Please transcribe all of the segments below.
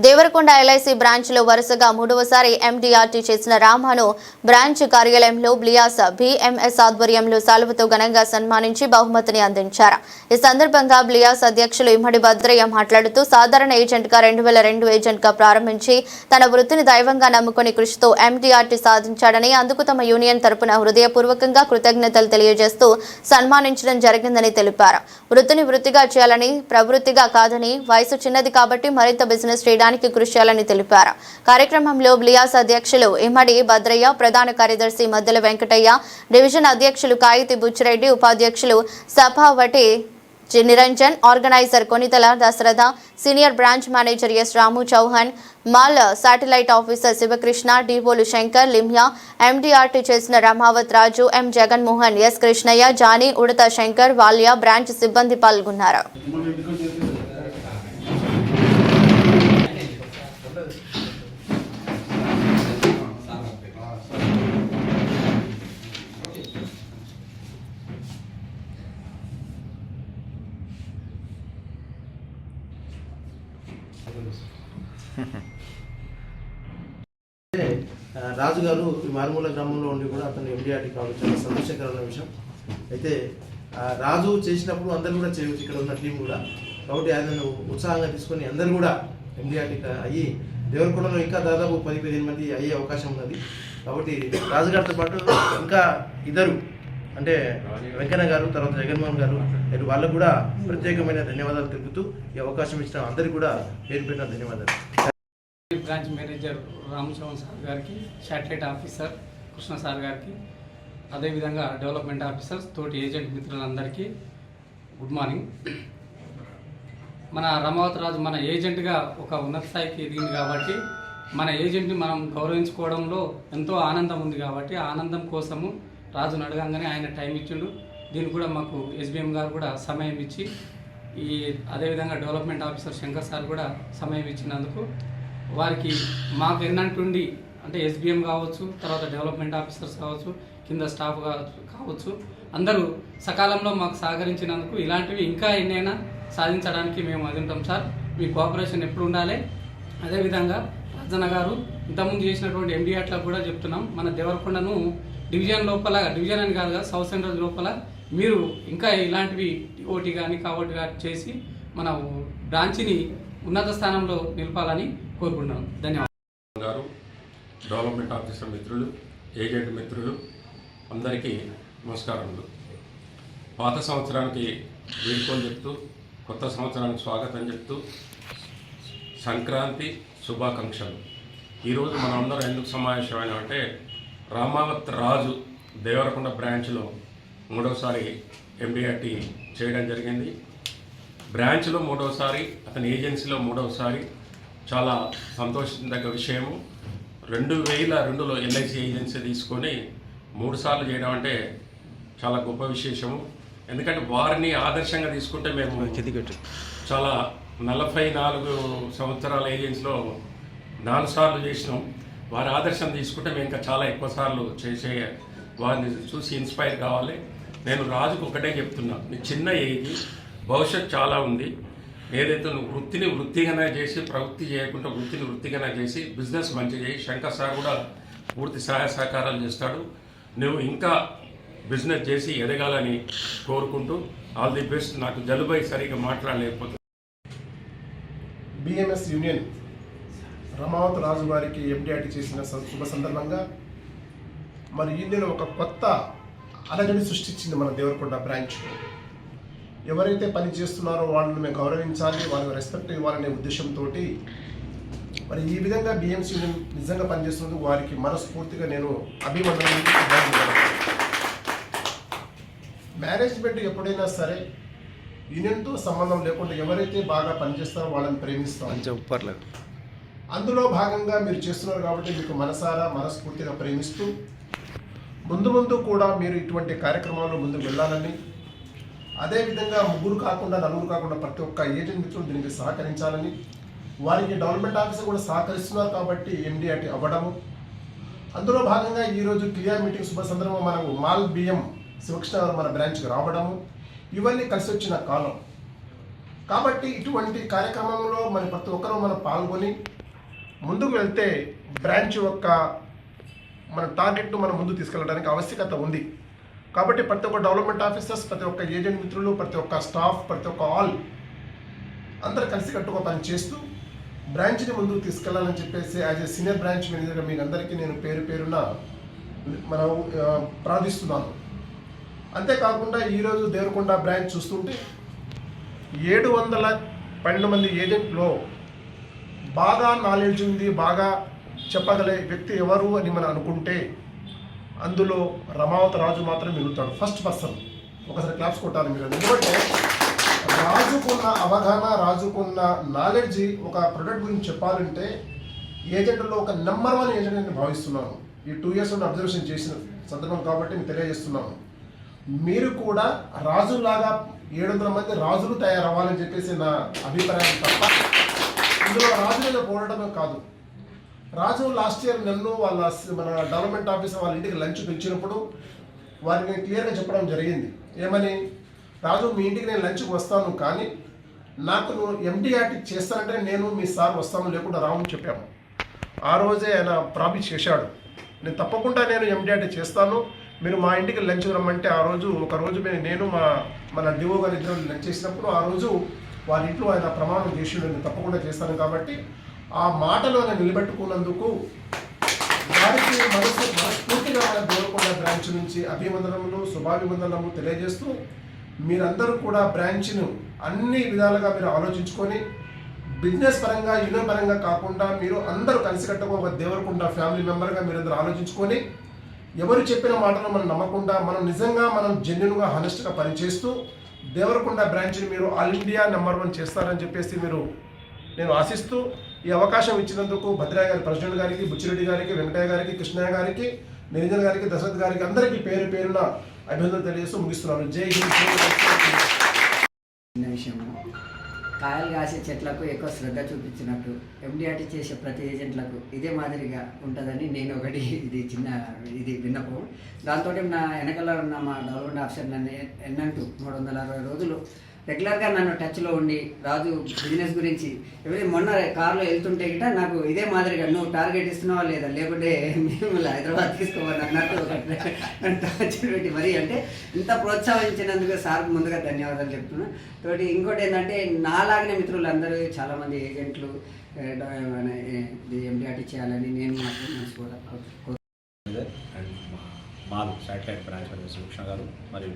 Devarakonda LIC branch లో వరుసగా మూడవసారి ఎండీఆర్టీ చేసిన రామాను బ్రాంచ్ కార్యాలయంలో బ్లియాస్ బీఎంఎస్ ఆధ్వర్యంలో సాలువతో ఘనంగా సన్మానించి బహుమతిని అందించారు. ఈ సందర్భంగా బ్లియాస్ అధ్యక్షులు ఇమ్మడి భద్రయ్య మాట్లాడుతూ సాధారణ ఏజెంట్ గా 2002 ఏజెంట్ గా ప్రారంభించి తన వృత్తిని దైవంగా నమ్ముకుని కృషితో ఎండీఆర్టీ సాధించాడని, అందుకు తమ యూనియన్ తరపున హృదయపూర్వకంగా కృతజ్ఞతలు తెలియజేస్తూ సన్మానించడం జరిగిందని తెలిపారు. వృత్తిని వృత్తిగా చేయాలని, ప్రవృత్తిగా కాదని, వయసు చిన్నది కాబట్టి మరింత బిజినెస్ కృషి చేయాలని తెలిపారు. కార్యక్రమంలో బ్లియాస్ అధ్యక్షులు ఇమ్మడి భద్రయ్య, ప్రధాన కార్యదర్శి మద్దెల వెంకటయ్య, డివిజన్ అధ్యక్షులు కాయితి బుచ్చిరెడ్డి, ఉపాధ్యక్షులు Sabhavati Niranjan, organiser Konithala Dasaratha, senior branch manager S Ramu Chauhan, Mal satellite officer Sivakrishna, డివోలు శంకర్, లిమ్యా, ఎండీఆర్టీ చేసిన Ramavath Raju, M Jaganmohan, S Krishnaiah, Jani, Udatha Shankar, వాల్యా branch సిబ్బంది పాల్గొన్నారు. రాజు గారు ఈ మారుమూల గ్రామంలో ఉండి కూడా అతను ఎండీఆర్టీ కావడం చాలా సంతోషకరమైన విషయం. అయితే రాజు చేసినప్పుడు అందరూ కూడా చేయవచ్చు, ఇక్కడ ఉన్న టీం కూడా. కాబట్టి ఆయనను ఉత్సాహంగా తీసుకొని అందరూ కూడా ఎండీఆర్టీ అయ్యి దేవరకొండలో ఇంకా దాదాపు 10-15 మంది అయ్యే అవకాశం ఉన్నది. కాబట్టి రాజుగారితో పాటు ఇంకా ఇద్దరు అంటే వెంకన్న గారు, తర్వాత జగన్మోహన్ గారు, నేను వాళ్ళకు కూడా ప్రత్యేకమైన ధన్యవాదాలు తెలుపుతూ ఈ అవకాశం ఇచ్చిన అందరికీ కూడా పేరు పెట్టిన ధన్యవాదాలు. బ్రాంచ్ మేనేజర్ రాము చౌహాన్ సార్ గారికి, శాటిలైట్ ఆఫీసర్ కృష్ణ సార్ గారికి, అదేవిధంగా డెవలప్మెంట్ ఆఫీసర్స్ తోటి ఏజెంట్ మిత్రులందరికీ గుడ్ మార్నింగ్. మన రమావత్ రాజు మన ఏజెంట్గా ఒక ఉన్నత స్థాయికి ఎదిగింది కాబట్టి మన ఏజెంట్ని మనం గౌరవించుకోవడంలో ఎంతో ఆనందం ఉంది. కాబట్టి ఆ ఆనందం కోసము రాజును అడగంగానే ఆయన టైం ఇచ్చిండు. దీన్ని కూడా మాకు ఎస్బీఎం గారు కూడా సమయం ఇచ్చి, అదేవిధంగా డెవలప్మెంట్ ఆఫీసర్ శంకర్ సార్ కూడా సమయం ఇచ్చినందుకు వారికి మాకు ఎన్నంటుండి అంటే ఎస్బీఎం కావచ్చు, తర్వాత డెవలప్మెంట్ ఆఫీసర్స్ కావచ్చు, కింద స్టాఫ్ కావచ్చు, అందరూ సకాలంలో మాకు సహకరించినందుకు ఇలాంటివి ఇంకా ఎన్నైనా సాధించడానికి మేము అది ఉంటాం సార్. మీ కోఆపరేషన్ ఎప్పుడు ఉండాలి. అదేవిధంగా రాజన్న గారు ఇంతకుముందు చేసినటువంటి ఎండీఆర్టీలకు కూడా చెప్తున్నాం, మన దేవరకొండను డివిజన్ లోపల, డివిజన్ అని కాదు కదా, సౌత్ సెంట్రల్ లోపల మీరు ఇంకా ఇలాంటివి ఓటీ కానీ కాబట్టి కానీ చేసి మన బ్రాంచ్ని ఉన్నత స్థానంలో నిలపాలని కోరుకుంటున్నాను. ధన్యవాదాలు. డెవలప్మెంట్ ఆఫీసర్ మిత్రులు, ఏజెంట్ మిత్రులు అందరికీ నమస్కారములు. పాత సంవత్సరానికి వేడుకలు చెప్తూ, కొత్త సంవత్సరానికి స్వాగతం చెప్తూ సంక్రాంతి శుభాకాంక్షలు. ఈరోజు మనం అందరం ఎందుకు సమావేశమైనామంటే, రామావత్ రాజు దేవరకొండ బ్రాంచ్లో 3వసారి ఎండీఆర్టీ చేయడం జరిగింది. బ్రాంచ్లో 3వసారి, అతని ఏజెన్సీలో 3వసారి. చాలా సంతోషించదగ్గ విషయము. 2002లో ఎల్ఐసి ఏజెన్సీ తీసుకొని 3 సార్లు చేయడం అంటే చాలా గొప్ప విశేషము. ఎందుకంటే వారిని ఆదర్శంగా తీసుకుంటే మేము చాలా 44 సంవత్సరాల ఏజెన్సీలో 4 సార్లు చేసినాం. వారి ఆదర్శం తీసుకుంటే మేము ఇంకా చాలా ఎక్కువ సార్లు చేసే వారిని చూసి ఇన్స్పైర్ కావాలి. నేను రాజుకు ఒకటే చెప్తున్నా, నీ చిన్న ఏజ్, భవిష్యత్తు చాలా ఉంది. ఏదైతే నువ్వు వృత్తిని వృత్తిగానే చేసి, ప్రవృత్తి చేయకుండా వృత్తిని వృత్తిగానే చేసి బిజినెస్ మంచిగా చేయి. శంకర్ సార్ కూడా పూర్తి సహాయ సహకారాలు చేస్తాడు. నువ్వు ఇంకా బిజినెస్ చేసి ఎదగాలని కోరుకుంటూ ఆల్ ది బెస్ట్. నాకు జలుబై సరిగ్గా మాట్లాడలేకపోతుంది. బిఎంఎస్ యూనియన్ రమావత్ రాజు గారికి ఎండీఆర్టీ చేసిన శుభ సందర్భంగా మరి యూనియన్ ఒక కొత్త అలజడి సృష్టించింది మన దేవరకొండ బ్రాంచ్. ఎవరైతే పని చేస్తున్నారో వాళ్ళని మేము గౌరవించాలి, వాళ్ళకి రెస్పెక్ట్ ఇవ్వాలనే ఉద్దేశంతో మరి ఈ విధంగా బిఎంఎస్ యూనియన్ నిజంగా పనిచేస్తున్నందుకు వారికి మనస్ఫూర్తిగా నేను అభినందనలు. మేనేజ్మెంట్ ఎప్పుడైనా సరే యూనియన్తో సంబంధం లేకుండా ఎవరైతే బాగా పనిచేస్తారో వాళ్ళని ప్రేమిస్తాం. అందులో భాగంగా మీరు చేస్తున్నారు కాబట్టి మీకు మనస్ఫూర్తిగా ప్రేమిస్తూ ముందు కూడా మీరు ఇటువంటి కార్యక్రమాల్లో ముందుకు వెళ్ళాలని, అదేవిధంగా 3 కాకుండా 4 కాకుండా ప్రతి ఒక్క ఏజెంట్ మిత్రులు దీనికి సహకరించాలని, వారికి డెవలప్మెంట్ ఆఫీసర్ కూడా సహకరిస్తున్నారు కాబట్టి ఎండీఆర్టీ అవ్వడము. అందులో భాగంగా ఈరోజు క్లియర్ మీటింగ్ శుభ సందర్భంగా మనకు మాల్ బిఎం శివకృష్ణ మన బ్రాంచ్కి రావడము, ఇవన్నీ కలిసి వచ్చిన కాలం. కాబట్టి ఇటువంటి కార్యక్రమంలో మన ప్రతి ఒక్కరూ మనం పాల్గొని ముందుకు వెళ్తే బ్రాంచ్ యొక్క మన టార్గెట్ను మనం ముందుకు తీసుకెళ్ళడానికి ఆవశ్యకత ఉంది. కాబట్టి ప్రతి ఒక్క డెవలప్మెంట్ ఆఫీసర్స్, ప్రతి ఒక్క ఏజెంట్ మిత్రులు, ప్రతి ఒక్క స్టాఫ్, ప్రతి ఒక్క అందరూ కలిసికట్టుగా పని చేస్తూ బ్రాంచ్ని ముందుకు తీసుకెళ్లాలని చెప్పేసి యాజ్ ఏ సీనియర్ బ్రాంచ్ మేనేజర్గా మీకు అందరికీ నేను పేరున మనం ప్రార్థిస్తున్నాను. అంతేకాకుండా ఈరోజు దేవరకొండ బ్రాంచ్ చూస్తుంటే 712 మంది ఏజెంట్లో బాగా నాలెడ్జ్ ఉంది, బాగా చెప్పగలే వ్యక్తి ఎవరు అని మనం అనుకుంటే అందులో రమావతి రాజు మాత్రం మిగులుతాడు. First person. ఒకసారి క్లాప్స్ కొట్టాలి మీరు. ఎందుకంటే రాజుకున్న అవగాహన, రాజుకున్న నాలెడ్జ్ ఒక ప్రొడక్ట్ గురించి చెప్పాలంటే ఏజెంట్లో ఒక నెంబర్ 1 ఏజెంట్ నేను భావిస్తున్నాను. ఈ 2 years నుండి అబ్జర్వేషన్ చేసిన సందర్భం కాబట్టి మీకు తెలియజేస్తున్నాను. మీరు కూడా రాజులాగా 700 మంది రాజులు తయారవ్వాలని చెప్పేసి నా అభిప్రాయం తప్ప ఇందులో రాజులను పోవడమే కాదు. రాజు లాస్ట్ ఇయర్ నన్ను మన డెవలప్మెంట్ ఆఫీసర్ వాళ్ళ ఇంటికి లంచ్ పిలిచినప్పుడు వారికి క్లియర్గా చెప్పడం జరిగింది. ఏమని, రాజు మీ ఇంటికి నేను లంచ్కి వస్తాను, కానీ నాకు నువ్వు ఎండిఆర్టీ చేస్తానంటే నేను మీ సార్ వస్తాను, లేకుండా రామని చెప్పాము. ఆ రోజే ఆయన ప్రామిస్ చేశాడు, నేను తప్పకుండా నేను ఎండిఆర్టీ చేస్తాను, మీరు మా ఇంటికి లంచ్ రమ్మంటే ఆ రోజు ఒకరోజు నేను మన డిఓ గారి ఇద్దరు లంచ్ చేసినప్పుడు ఆ రోజు వారి ఇంట్లో ఆయన ప్రమాణం చేసిండు, నేను తప్పకుండా చేస్తాను. కాబట్టి ఆ మాటలు ఆయన నిలబెట్టుకున్నందుకు వారికి మనస్ఫూర్తిగా దేవరకొండ బ్రాంచ్ నుంచి అభివందనములు, శుభాభివందనము తెలియజేస్తూ మీరందరూ కూడా బ్రాంచ్ను అన్ని విధాలుగా మీరు ఆలోచించుకొని బిజినెస్ పరంగా, యూనియన్ పరంగా కాకుండా మీరు అందరూ కలిసికట్టుగా ఒక దేవరకొండ ఫ్యామిలీ మెంబర్గా మీరందరూ ఆలోచించుకొని ఎవరు చెప్పిన మాటలు మనం నమ్మకుండా మనం జెన్యున్గా హానెస్ట్గా పనిచేస్తూ దేవరకొండ బ్రాంచ్ని మీరు ఆల్ ఇండియా నెంబర్ 1 చేస్తారని చెప్పేసి నేను ఆశిస్తూ ఈ అవకాశం ఇచ్చినందుకు భద్రయ్య గారి ప్రెసిడెంట్ గారికి, బుచ్చిరెడ్డి గారికి, వెంకటయ్య గారికి, కృష్ణయ్య గారికి, నిరంజన్ గారికి, దశరథ్ గారికి అందరికీ పేరున అభినందనలు తెలియజేస్తూ ముగిస్తున్నాను. జై హింద్. చిన్న విషయము, కాయలు కాసే చెట్లకు ఎక్కువ శ్రద్ధ చూపించినట్టు ఎండిఆర్టీ చేసే ప్రతి ఏజెంట్లకు ఇదే మాదిరిగా ఉంటుందని నేను ఒకటి ఇది విన్నపం. దాంతో నా వెనకాల ఉన్న మా డెవలప్మెంట్ ఆఫీసర్ నన్ను ఎన్నంటూ 360 రోజులు రెగ్యులర్గా నన్ను టచ్లో ఉండి రాజు బిజినెస్ గురించి మొన్న కార్లో వెళ్తుంటే గిట నాకు ఇదే మాదిరిగా నువ్వు టార్గెట్ ఇస్తున్నావా లేదా, లేకుంటే మేము హైదరాబాద్ తీసుకోవాలి అన్నట్టు టచ్ పెట్టి మరి అంటే ఇంత ప్రోత్సహించినందుకు సార్కు ముందుగా ధన్యవాదాలు చెప్తున్నా. తోటి ఇంకోటి ఏంటంటే నాలాగిన మిత్రులు అందరూ చాలామంది ఏజెంట్లు ఎండిఆర్టీ చేయాలని నేను మాత్రం మనసుకోవాలి. And Mal satellite branch Krishna garu మరియు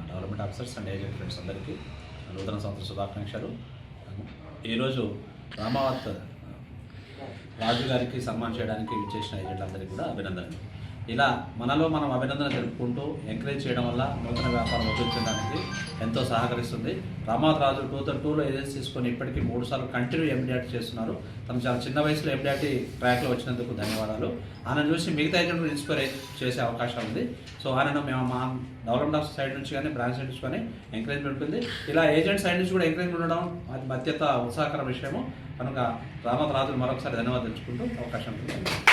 development officers and agent friends అందరికీ నూతన సంవత్సర శుభాకాంక్షలు. ఈరోజు రామావత్ రాజు గారికి సన్మానం చేయడానికి విచ్చేసిన ఏజెంట్లందరికీ కూడా అభినందనలు. ఇలా మనలో మనం అభినందన జరుపుకుంటూ ఎంకరేజ్ చేయడం వల్ల నూతన వ్యాపారం ఉపయోగించడానికి ఎంతో సహకరిస్తుంది. రామావత్ రాజు 2002లో ఏజెన్సీ తీసుకొని ఇప్పటికీ 3 సార్లు కంటిన్యూ ఎండిఆర్టీ చేస్తున్నారు. తను చాలా చిన్న వయసులో ఎండిఆర్టీ ట్రాక్లో వచ్చినందుకు ధన్యవాదాలు. ఆయన చూసి మిగతా ఏజెంట్లు ఇన్స్పైర్ చేసే అవకాశం ఉంది. సో ఆయనను మేము మా డెవలప్మెంట్ ఆఫ్ సైడ్ నుంచి కానీ బ్రాంచ్ సైడ్ నుంచి కానీ ఎంకరేజ్మెంట్ ఉంటుంది. ఇలా ఏజెంట్ సైడ్ నుంచి కూడా ఎంకరేజ్మెంట్ ఉండడం అది అత్యంత ఉత్సాహకర విషయము. కనుక రామావత్ రాజును మరొకసారి ధన్యవాదాలు తెలుసుకుంటూ అవకాశం ఉంటుంది.